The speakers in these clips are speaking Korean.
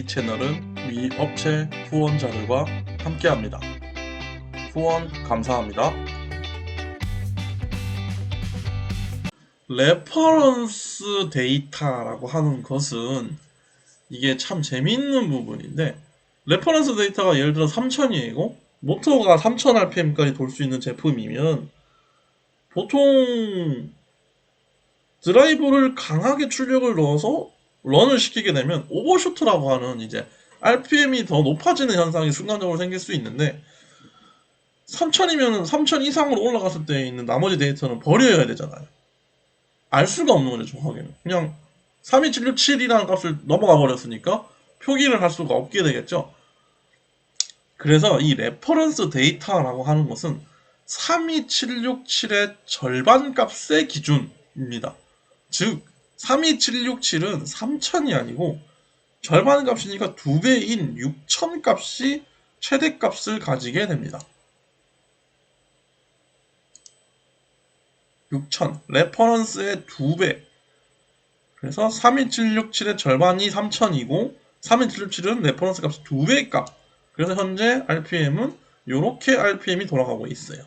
이 채널은 위 업체 후원자들과 함께합니다. 후원 감사합니다. 레퍼런스 데이터라고 하는 것은 이게 참 재밌는 부분인데, 레퍼런스 데이터가 예를 들어 3000이고 모터가 3000rpm까지 돌 수 있는 제품이면 보통 드라이브를 강하게 출력을 넣어서 런을 시키게 되면 오버슈트라고 하는 이제 RPM이 더 높아지는 현상이 순간적으로 생길 수 있는데, 3000이면 3000 이상으로 올라갔을 때 있는 나머지 데이터는 버려야 되잖아요. 알 수가 없는 거죠, 정확하게는. 그냥 32767이라는 값을 넘어가 버렸으니까 표기를 할 수가 없게 되겠죠. 그래서 이 레퍼런스 데이터라고 하는 것은 32767의 절반 값의 기준입니다. 즉 32767은 3000이 아니고 절반 값이니까 2배인 6000 값이 최대 값을 가지게 됩니다. 6000 레퍼런스의 2배. 그래서 32767의 절반이 3000이고 32767은 레퍼런스 값이 2배의 값. 그래서 현재 RPM은 이렇게 RPM이 돌아가고 있어요.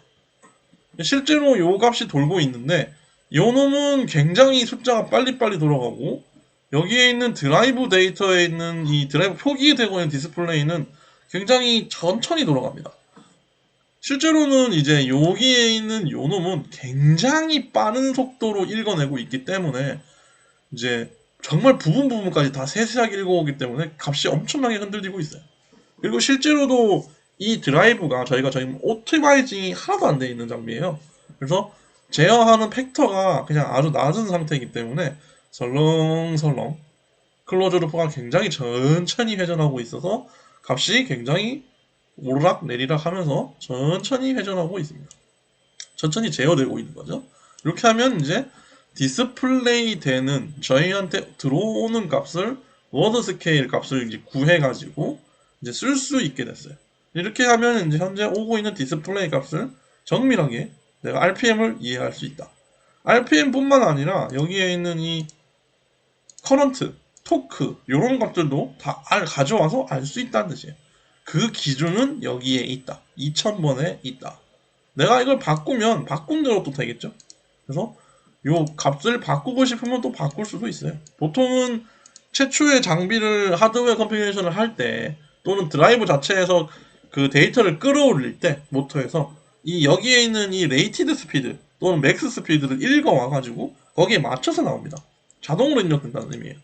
실제로 이 값이 돌고 있는데 이 놈은 굉장히 숫자가 빨리빨리 돌아가고, 여기에 있는 드라이브 데이터에 있는 이 드라이브 표기되고 있는 디스플레이는 굉장히 천천히 돌아갑니다. 실제로는 이제 여기에 있는 요 놈은 굉장히 빠른 속도로 읽어내고 있기 때문에 이제 정말 부분까지 다 세세하게 읽어오기 때문에 값이 엄청나게 흔들리고 있어요. 그리고 실제로도 이 드라이브가 저희가 지금 오토마이징이 하나도 안 돼 있는 장비예요. 그래서 제어하는 팩터가 그냥 아주 낮은 상태이기 때문에 설렁설렁 클로즈 루프가 굉장히 천천히 회전하고 있어서 값이 굉장히 오르락 내리락 하면서 천천히 회전하고 있습니다. 천천히 제어되고 있는 거죠. 이렇게 하면 이제 디스플레이 되는 저희한테 들어오는 값을 워드 스케일 값을 이제 구해가지고 이제 쓸 수 있게 됐어요. 이렇게 하면 이제 현재 오고 있는 디스플레이 값을 정밀하게 내가 RPM을 이해할 수 있다. RPM뿐만 아니라 여기에 있는 이 커런트, 토크 이런 것들도 다 가져와서 알 수 있다는 뜻이에요. 그 기준은 여기에 있다. 2000번에 있다. 내가 이걸 바꾸면 바꾼 대로 또 되겠죠. 그래서 요 값을 바꾸고 싶으면 또 바꿀 수도 있어요. 보통은 최초의 장비를 하드웨어 컨피그레이션을 할 때 또는 드라이브 자체에서 그 데이터를 끌어올릴 때 모터에서 이 여기에 있는 이 레이티드 스피드 또는 맥스 스피드를 읽어와 가지고 거기에 맞춰서 나옵니다. 자동으로 입력된다는 의미예요.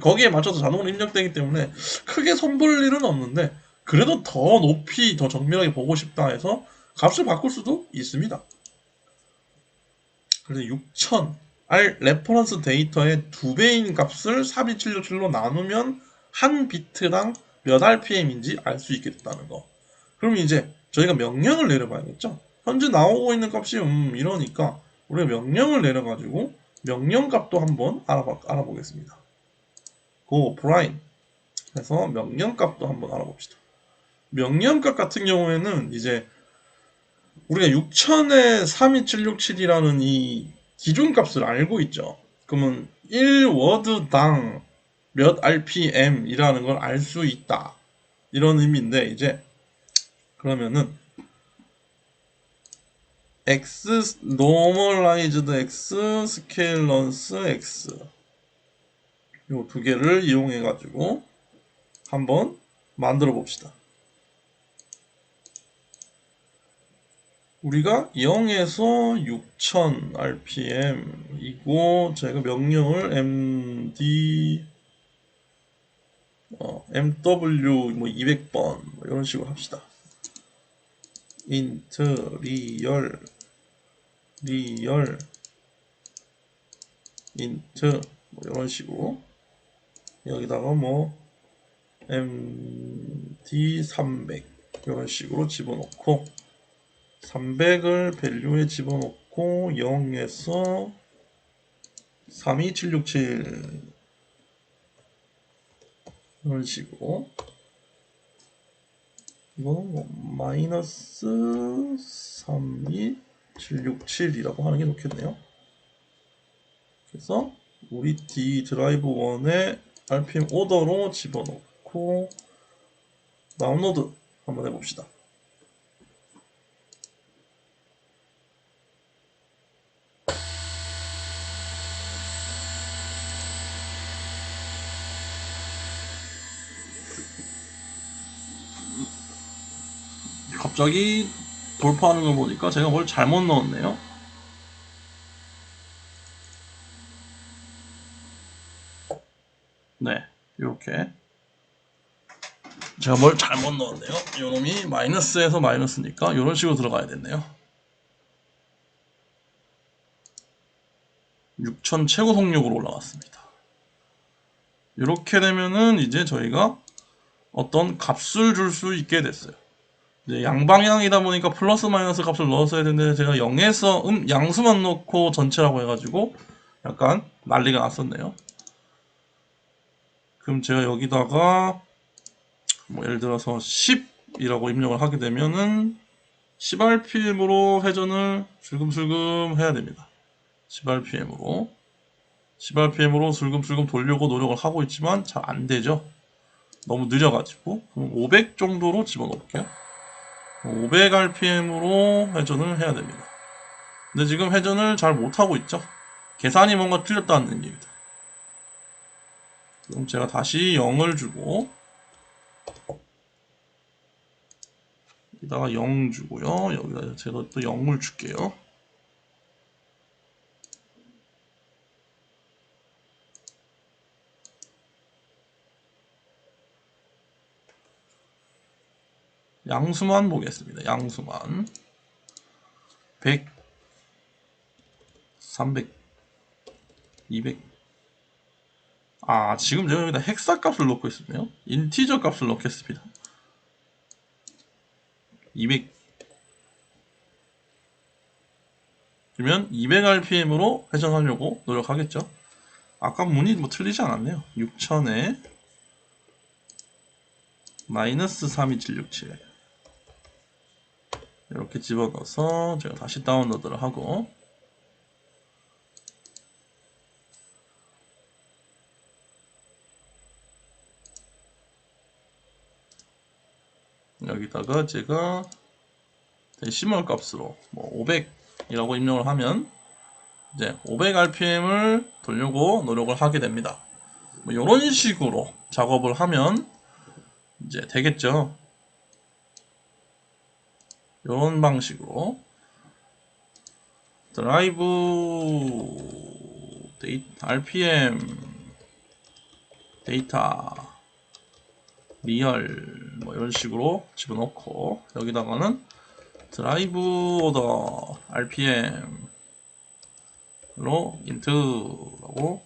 거기에 맞춰서 자동으로 입력되기 때문에 크게 손볼 일은 없는데, 그래도 더 높이 더 정밀하게 보고 싶다 해서 값을 바꿀 수도 있습니다. 그래서 6000 레퍼런스 데이터의 2배인 값을 32767로 나누면 한 비트당 몇 RPM인지 알 수 있게 됐다는 거. 그럼 이제 저희가 명령을 내려봐야겠죠. 현재 나오고 있는 값이 이러니까 우리가 명령을 내려가지고 명령 값도 한번 알아보겠습니다. go prime 해서 명령 값도 한번 알아봅시다. 명령 값 같은 경우에는 이제 우리가 6000에 32767이라는 이 기존 값을 알고 있죠. 그러면 1워드당 몇 RPM이라는 걸 알 수 있다. 이런 의미인데, 이제 그러면은 X normalized X 스케일런스 X 요 두 개를 이용해 가지고 한번 만들어 봅시다. 우리가 0에서 6000 RPM 이고 제가 명령을 MD MW 뭐 200번 뭐 이런 식으로 합시다. int 리얼 int 뭐 이런 식으로 여기다가 뭐 MD 300 이런 식으로 집어넣고 300을 밸류에 집어넣고 0에서 32767 이런 식으로, 이거는 뭐 마이너스 32767이라고 하는 게 좋겠네요. 그래서 우리 D 드라이브 1에 RPM 오더로 집어넣고 넣고 다운로드 한번 해봅시다. 갑자기 돌파하는 걸 보니까 제가 뭘 잘못 넣었네요. 네, 이렇게 제가 뭘 잘못 넣었네요. 요놈이 마이너스에서 마이너스니까 이런 식으로 들어가야 됐네요. 6000 최고 속력으로 올라갔습니다. 이렇게 되면은 이제 저희가 어떤 값을 줄 수 있게 됐어요. 이제 양방향이다 보니까 플러스 마이너스 값을 넣었어야 되는데 제가 0에서 양수만 넣고 전체라고 해가지고 약간 난리가 났었네요. 그럼 제가 여기다가 뭐 예를 들어서 10이라고 입력을 하게 되면은 10rpm으로 회전을 슬금슬금 해야 됩니다. 10rpm으로 슬금슬금 돌려고 노력을 하고 있지만 잘 안되죠. 너무 느려가지고 500 정도로 집어넣을게요. 500rpm으로 회전을 해야 됩니다. 근데 지금 회전을 잘 못하고 있죠. 계산이 뭔가 틀렸다는 얘기입니다. 그럼 제가 다시 0을 주고 여기다가 0 주고요. 여기다 제가 또 0을 줄게요. 양수만 보겠습니다. 양수만 100 300 200 지금 제가 여기다 헥사 값을 넣고 있었네요. 인티저 값을 넣겠습니다. 200 그러면 200rpm으로 회전하려고 노력하겠죠. 아까 문이 뭐 틀리지 않았네요. 6000에 마이너스 32767 이렇게 집어넣어서 제가 다시 다운로드를 하고 여기다가 제가 데시멀 값으로 뭐 500이라고 입력을 하면 이제 500rpm을 돌려고 노력을 하게 됩니다. 뭐 이런 식으로 작업을 하면 이제 되겠죠. 이런 방식으로 드라이브 RPM 데이터 리얼 뭐 이런 식으로 집어넣고 여기다가는 드라이브 오더 RPM로 인트라고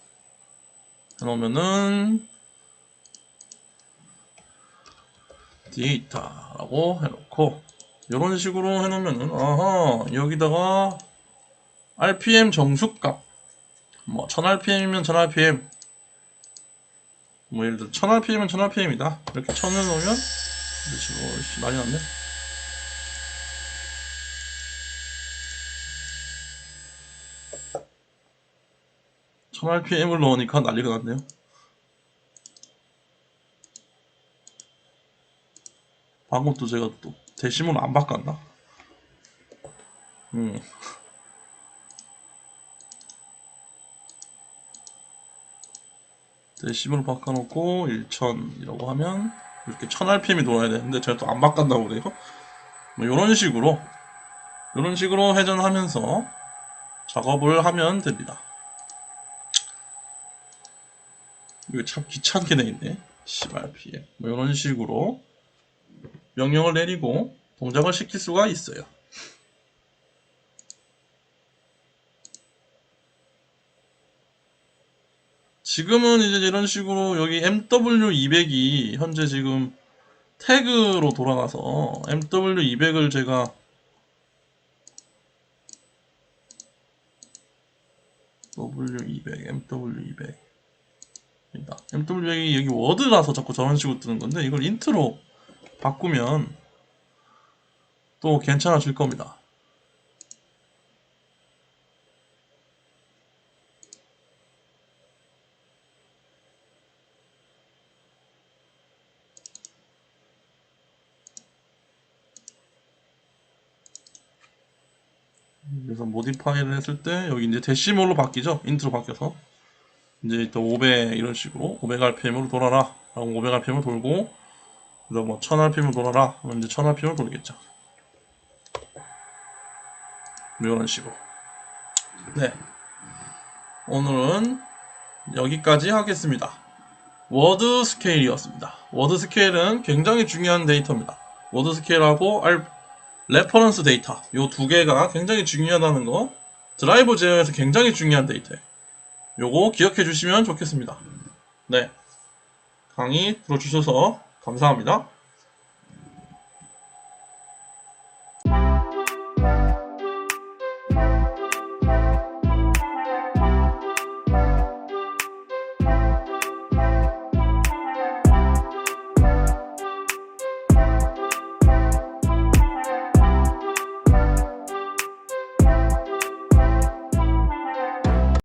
해놓으면은 데이터라고 해놓고 이런 식으로 해놓으면은 여기다가 RPM 정수값 뭐 1000rpm이면 1000rpm 뭐 예를 들어 1000rpm이면 1000rpm이다 이렇게 쳐놓으면 지금 많이 났네. rpm을 넣으니까 난리가 났네요. 방금 또 제가 또 데시멀 안 바꿨나? 데시멀 바꿔놓고 1000이라고 하면 이렇게 1000rpm이 돌아야 되는데 제가 또 안 바꾼다고 그래요. 뭐 이런 식으로 회전하면서 작업을 하면 됩니다. 이거 참 귀찮게 되있네. 10rpm 뭐 이런 식으로 명령을 내리고 동작을 시킬 수가 있어요. 지금은 이제 이런 식으로 여기 MW200이 현재 지금 태그로 돌아가서 MW200을 제가 MW200 MW200이 여기 워드라서 자꾸 저런 식으로 뜨는 건데 이걸 인트로 바꾸면 또 괜찮아질 겁니다. 그래서 모디파이를 했을 때 여기 이제 데시몰로 바뀌죠. 인트로 바뀌어서 이제 또 500 이런 식으로 500rpm으로 돌아라 라고 500rpm으로 돌고 그래서 뭐 1000rpm으로 돌아라 하면 이제 1000rpm으로 돌겠죠. 이런 식으로. 네, 오늘은 여기까지 하겠습니다. 워드 스케일이었습니다. 워드 스케일은 굉장히 중요한 데이터입니다. 워드 스케일하고 레퍼런스 데이터 요 두 개가 굉장히 중요하다는 거, 드라이버 제어에서 굉장히 중요한 데이터예요. 요거 기억해 주시면 좋겠습니다. 네, 강의 들어주셔서 감사합니다.